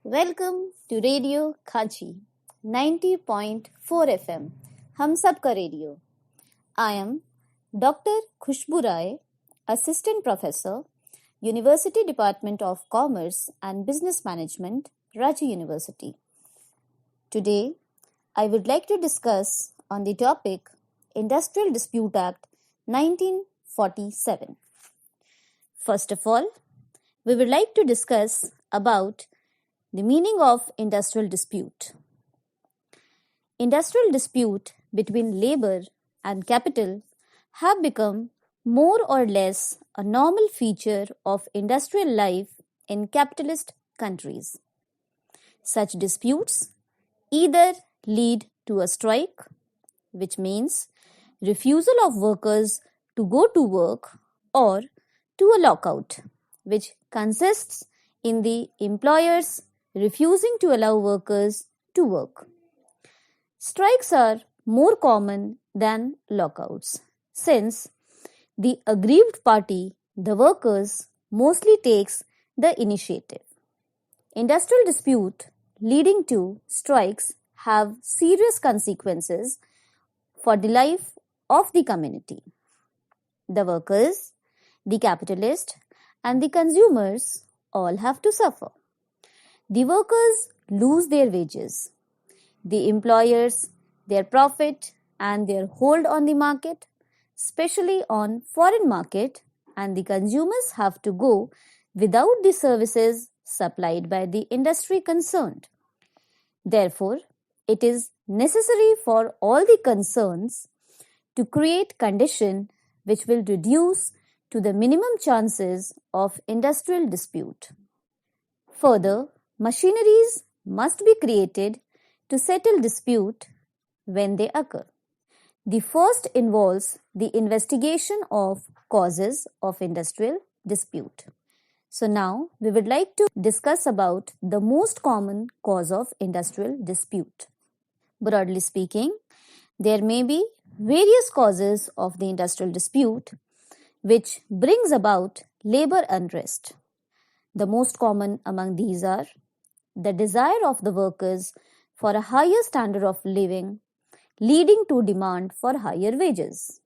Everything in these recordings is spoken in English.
Welcome to radio Khanchi 90.4 FM हम सब का radio. I am Dr. Khushbu Rai, Assistant Professor, University Department of Commerce and Business Management, Ranchi University. Today, I would like to discuss on the topic Industrial Dispute Act 1947. First of all, we would like to discuss about the meaning of industrial dispute. Industrial dispute between labor and capital have become more or less a normal feature of industrial life in capitalist countries. Such disputes either lead to a strike, which means refusal of workers to go to work, or to a lockout, which consists in the employers refusing to allow workers to work. Strikes are more common than lockouts, since the aggrieved party, the workers, mostly takes the initiative. Industrial dispute leading to strikes have serious consequences for the life of the community. The workers, the capitalist, and the consumers all have to suffer. The workers lose their wages, the employers their profit and their hold on the market, especially on foreign market, and the consumers have to go without the services supplied by the industry concerned. Therefore, it is necessary for all the concerns to create condition which will reduce to the minimum chances of industrial dispute. Further, machineries must be created to settle dispute when they occur. The first involves the investigation of causes of industrial dispute. So now we would like to discuss about the most common cause of industrial dispute. Broadly speaking, there may be various causes of the industrial dispute which brings about labor unrest. The most common among these are the desire of the workers for a higher standard of living, leading to demand for higher wages.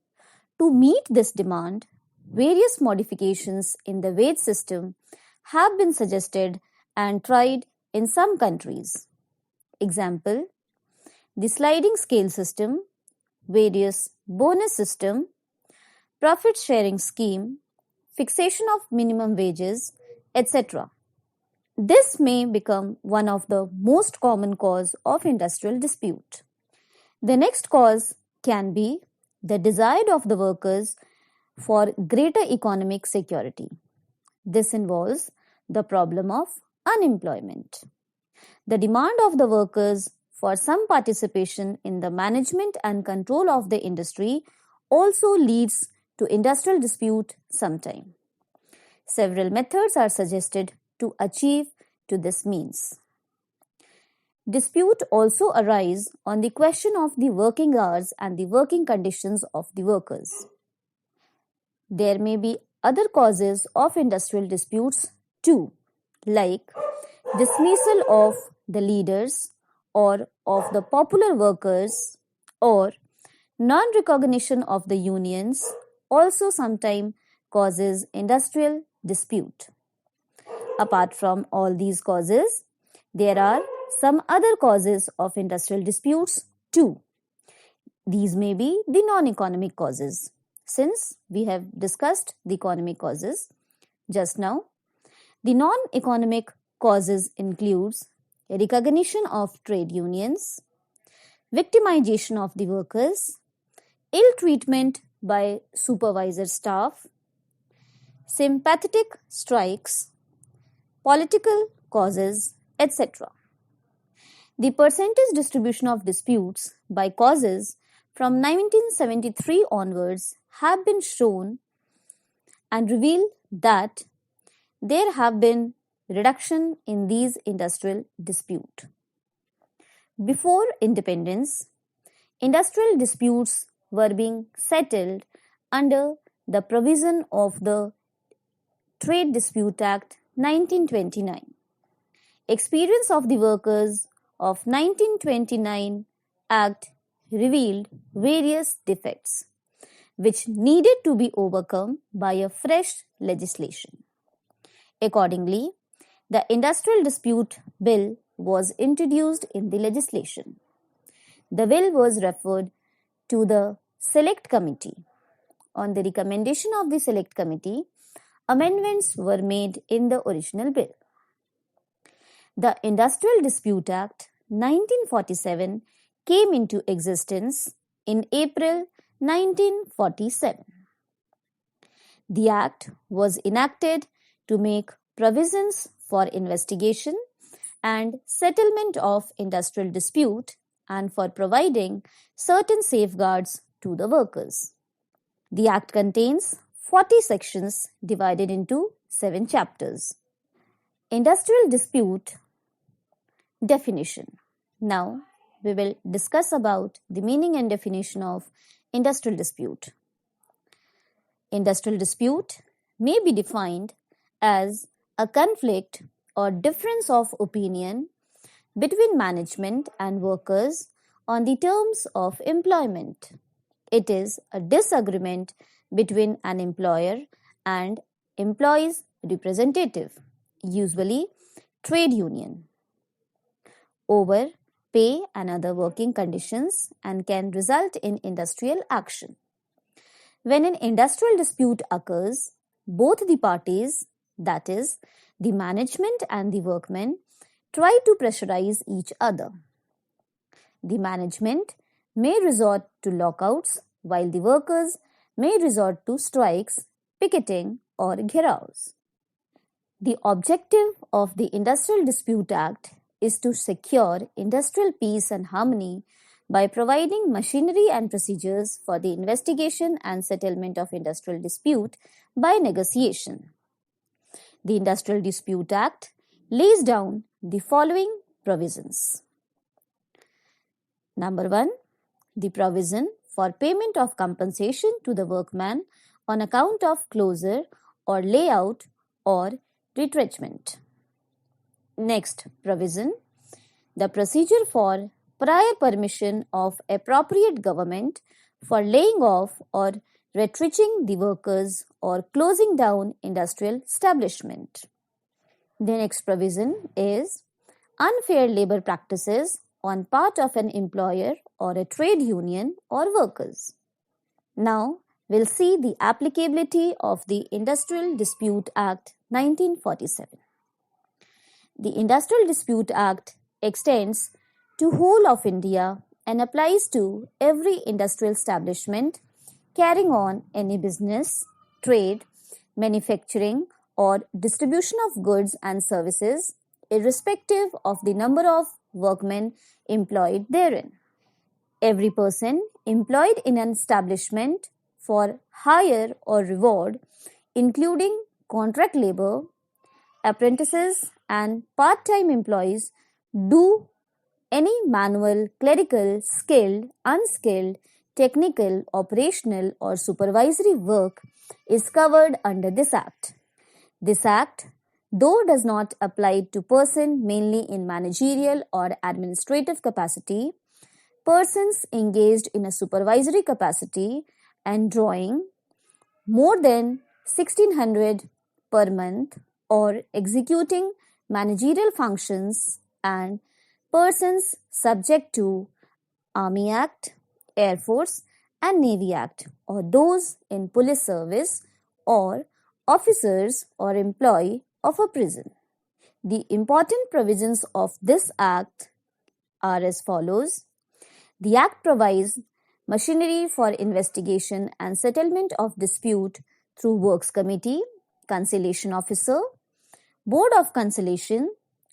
To meet this demand, various modifications in the wage system have been suggested and tried in some countries. Example, the sliding scale system, various bonus system, profit sharing scheme, fixation of minimum wages, etc. This may become one of the most common cause of industrial dispute. The next cause can be the desire of the workers for greater economic security. This involves the problem of unemployment. The demand of the workers for some participation in the management and control of the industry also leads to industrial dispute sometime. Several methods are suggested to achieve to this means. Dispute also arise on the question of the working hours and the working conditions of the workers. There may be other causes of industrial disputes too, like dismissal of the leaders or of the popular workers, or non-recognition of the unions also sometimes causes industrial dispute. Apart from all these causes, there are some other causes of industrial disputes too. These may be the non-economic causes, since we have discussed the economic causes just now. The non-economic causes includes recognition of trade unions, victimization of the workers, ill treatment by supervisor staff, sympathetic strikes, political causes, etc. The percentage distribution of disputes by causes from 1973 onwards have been shown and reveal that there have been reduction in these industrial dispute. Before independence, industrial disputes were being settled under the provision of the Trade Dispute Act 1929. Experience of the workers of 1929 Act revealed various defects which needed to be overcome by a fresh legislation. Accordingly, the Industrial Dispute Bill was introduced in the legislation. The bill was referred to the Select Committee. On the recommendation of the Select Committee, amendments were made in the original bill. The Industrial Dispute Act 1947 came into existence in April 1947. The Act was enacted to make provisions for investigation and settlement of industrial dispute and for providing certain safeguards to the workers. The Act contains 40 sections divided into 7 chapters. Industrial dispute definition. Now, we will discuss about the meaning and definition of industrial dispute. Industrial dispute may be defined as a conflict or difference of opinion between management and workers on the terms of employment. It is a disagreement between an employer and employee's representative, usually trade union, over pay and other working conditions and can result in industrial action. When an industrial dispute occurs, both the parties, that is, the management and the workmen, try to pressurize each other. The management may resort to lockouts while the workers may resort to strikes, picketing or gheraos. The objective of the Industrial Dispute Act is to secure industrial peace and harmony by providing machinery and procedures for the investigation and settlement of industrial dispute by negotiation. The Industrial Dispute Act lays down the following provisions. Number 1, the provision for payment of compensation to the workman on account of closure or layout or retrenchment. Next provision, the procedure for prior permission of appropriate government for laying off or retrenching the workers or closing down industrial establishment. The next provision is unfair labor practices on part of an employer or a trade union or workers. Now, we'll see the applicability of the Industrial Dispute Act 1947. The Industrial Dispute Act extends to whole of India and applies to every industrial establishment carrying on any business, trade, manufacturing or distribution of goods and services, irrespective of the number of workmen employed therein. Every person employed in an establishment for hire or reward, including contract labor, apprentices and part-time employees, do any manual, clerical, skilled, unskilled, technical, operational or supervisory work is covered under this Act. This Act, though does not apply to persons mainly in managerial or administrative capacity, persons engaged in a supervisory capacity and drawing more than 1600 per month or executing managerial functions and persons subject to Army Act, Air Force and Navy Act or those in police service or officers or employee of a prison. The important provisions of this Act are as follows. The Act provides machinery for investigation and settlement of dispute through Works Committee, Conciliation Officer, Board of Conciliation,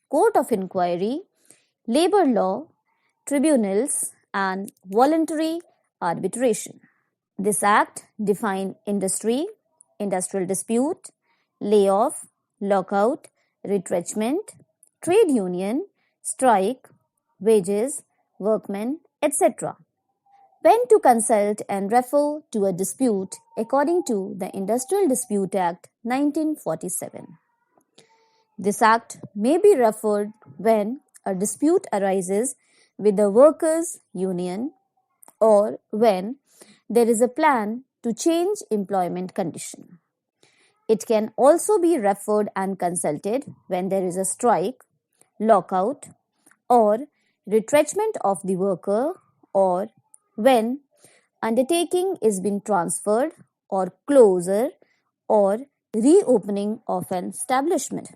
Court of Inquiry, Labor Law, Tribunals and Voluntary Arbitration. This Act defines industry, industrial dispute, layoff, lockout, retrenchment, trade union, strike, wages, workmen, etc. When to consult and refer to a dispute according to the Industrial Dispute Act 1947. This act may be referred when a dispute arises with the workers' union or when there is a plan to change employment condition. It can also be referred and consulted when there is a strike, lockout, or retrenchment of the worker, or when undertaking is being transferred or closure or reopening of an establishment.